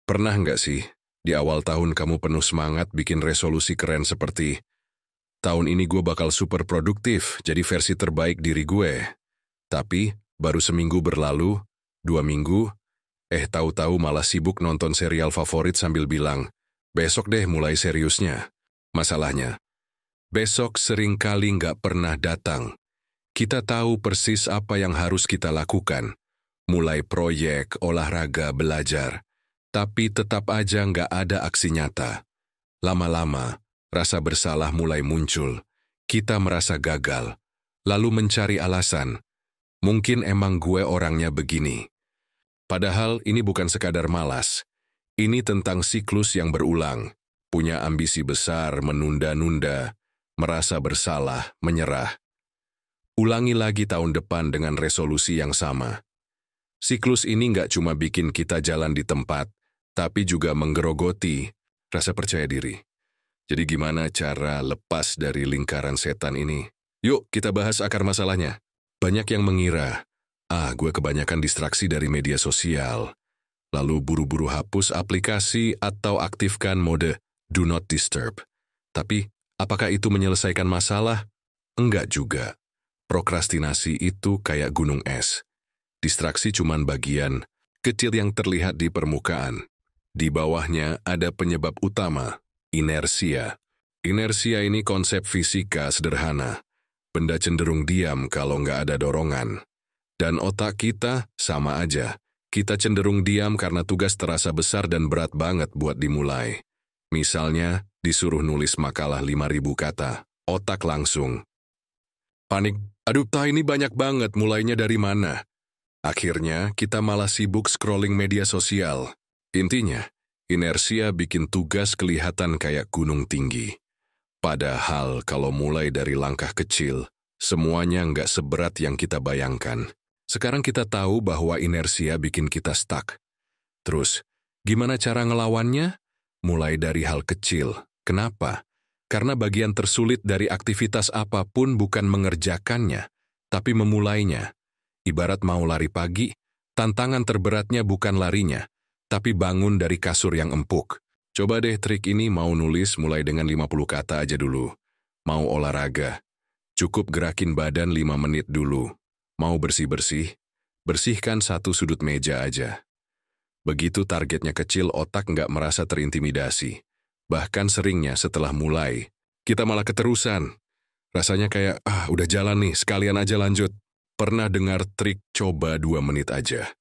Pernah nggak sih, di awal tahun kamu penuh semangat bikin resolusi keren seperti, tahun ini gue bakal super produktif, jadi versi terbaik diri gue. Tapi, baru seminggu berlalu, 2 minggu, tahu-tahu malah sibuk nonton serial favorit sambil bilang, besok deh mulai seriusnya. Masalahnya, besok seringkali nggak pernah datang. Kita tahu persis apa yang harus kita lakukan, mulai proyek, olahraga, belajar. Tapi tetap aja nggak ada aksi nyata. Lama-lama, rasa bersalah mulai muncul. Kita merasa gagal, lalu mencari alasan. Mungkin emang gue orangnya begini. Padahal ini bukan sekadar malas. Ini tentang siklus yang berulang. Punya ambisi besar, menunda-nunda, merasa bersalah, menyerah. Ulangi lagi tahun depan dengan resolusi yang sama. Siklus ini nggak cuma bikin kita jalan di tempat, tapi juga menggerogoti rasa percaya diri. Jadi gimana cara lepas dari lingkaran setan ini? Yuk kita bahas akar masalahnya. Banyak yang mengira, gue kebanyakan distraksi dari media sosial. Lalu buru-buru hapus aplikasi atau aktifkan mode Do Not Disturb. Tapi, apakah itu menyelesaikan masalah? Enggak juga. Prokrastinasi itu kayak gunung es. Distraksi cuman bagian kecil yang terlihat di permukaan. Di bawahnya ada penyebab utama, inersia. Inersia ini konsep fisika sederhana. Benda cenderung diam kalau nggak ada dorongan. Dan otak kita sama aja. Kita cenderung diam karena tugas terasa besar dan berat banget buat dimulai. Misalnya, disuruh nulis makalah 5.000 kata. Otak langsung panik. Aduh, ini banyak banget, mulainya dari mana? Akhirnya, kita malah sibuk scrolling media sosial. Intinya, inersia bikin tugas kelihatan kayak gunung tinggi. Padahal kalau mulai dari langkah kecil, semuanya nggak seberat yang kita bayangkan. Sekarang kita tahu bahwa inersia bikin kita stuck. Terus, gimana cara ngelawannya? Mulai dari hal kecil. Kenapa? Karena bagian tersulit dari aktivitas apapun bukan mengerjakannya, tapi memulainya. Ibarat mau lari pagi, tantangan terberatnya bukan larinya, tapi bangun dari kasur yang empuk. Coba deh trik ini, mau nulis mulai dengan 50 kata aja dulu. Mau olahraga, cukup gerakin badan 5 menit dulu. Mau bersih-bersih, bersihkan satu sudut meja aja. Begitu targetnya kecil, otak nggak merasa terintimidasi. Bahkan seringnya setelah mulai, kita malah keterusan. Rasanya kayak, udah jalan nih, sekalian aja lanjut. Pernah dengar trik coba 2 menit aja?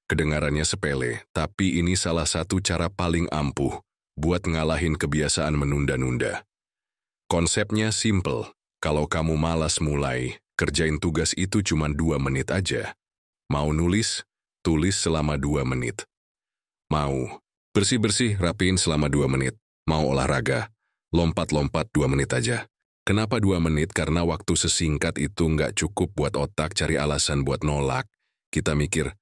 Kedengarannya sepele, tapi ini salah satu cara paling ampuh buat ngalahin kebiasaan menunda-nunda. Konsepnya simple. Kalau kamu malas mulai, kerjain tugas itu cuma 2 menit aja. Mau nulis, tulis selama 2 menit. Mau bersih-bersih, rapiin selama 2 menit. Mau olahraga, lompat-lompat 2 menit aja. Kenapa 2 menit? Karena waktu sesingkat itu nggak cukup buat otak cari alasan buat nolak. Kita mikir,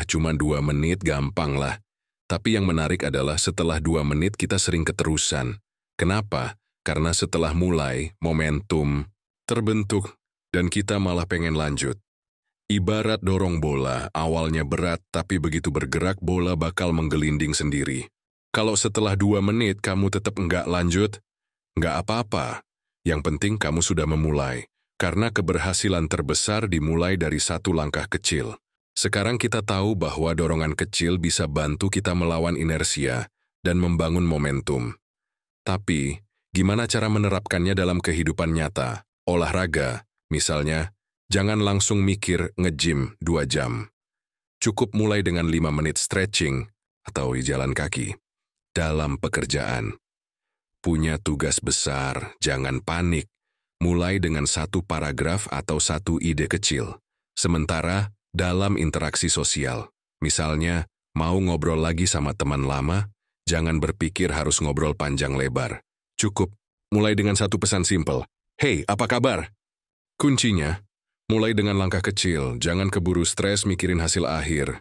cuma 2 menit gampang lah. Tapi yang menarik adalah setelah 2 menit kita sering keterusan. Kenapa? Karena setelah mulai, momentum terbentuk dan kita malah pengen lanjut. Ibarat dorong bola, awalnya berat tapi begitu bergerak bola bakal menggelinding sendiri. Kalau setelah 2 menit kamu tetap nggak lanjut, nggak apa-apa. Yang penting kamu sudah memulai, karena keberhasilan terbesar dimulai dari satu langkah kecil. Sekarang kita tahu bahwa dorongan kecil bisa bantu kita melawan inersia dan membangun momentum. Tapi, gimana cara menerapkannya dalam kehidupan nyata? Olahraga, misalnya, jangan langsung mikir nge-gym 2 jam. Cukup mulai dengan 5 menit stretching atau jalan kaki. Dalam pekerjaan, punya tugas besar, jangan panik. Mulai dengan 1 paragraf atau 1 ide kecil. Sementara, dalam interaksi sosial, misalnya, mau ngobrol lagi sama teman lama, jangan berpikir harus ngobrol panjang lebar. Cukup, mulai dengan 1 pesan simpel. Hey, apa kabar? Kuncinya, mulai dengan langkah kecil, jangan keburu stres mikirin hasil akhir.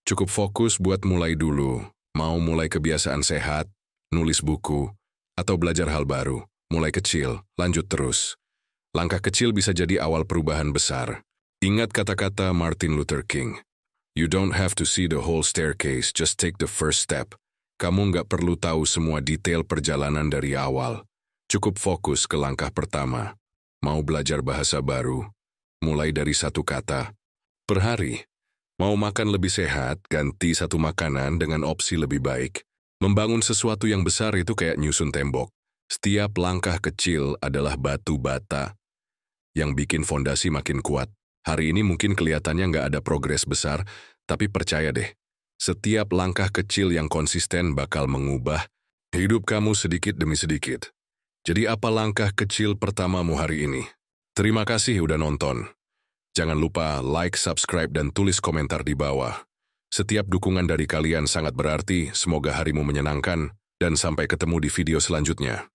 Cukup fokus buat mulai dulu. Mau mulai kebiasaan sehat, nulis buku, atau belajar hal baru, mulai kecil, lanjut terus. Langkah kecil bisa jadi awal perubahan besar. Ingat kata-kata Martin Luther King, "You don't have to see the whole staircase, just take the first step." kamu nggak perlu tahu semua detail perjalanan dari awal. Cukup fokus ke langkah pertama. Mau belajar bahasa baru, mulai dari satu kata per hari. Mau makan lebih sehat, ganti satu makanan dengan opsi lebih baik. Membangun sesuatu yang besar itu kayak nyusun tembok. Setiap langkah kecil adalah batu bata yang bikin fondasi makin kuat. Hari ini mungkin kelihatannya nggak ada progres besar, tapi percaya deh, setiap langkah kecil yang konsisten bakal mengubah hidup kamu sedikit demi sedikit. Jadi apa langkah kecil pertamamu hari ini? Terima kasih udah nonton. Jangan lupa like, subscribe, dan tulis komentar di bawah. Setiap dukungan dari kalian sangat berarti, semoga harimu menyenangkan, dan sampai ketemu di video selanjutnya.